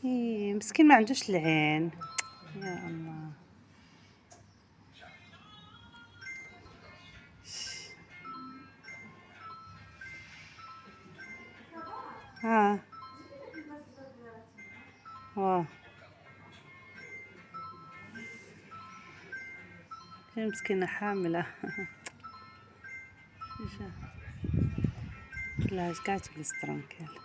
إيه مسكين ما عندوش العين. يا الله. ها واه هي مسكينة حاملة. لا قاعدة تجلس ترنكل.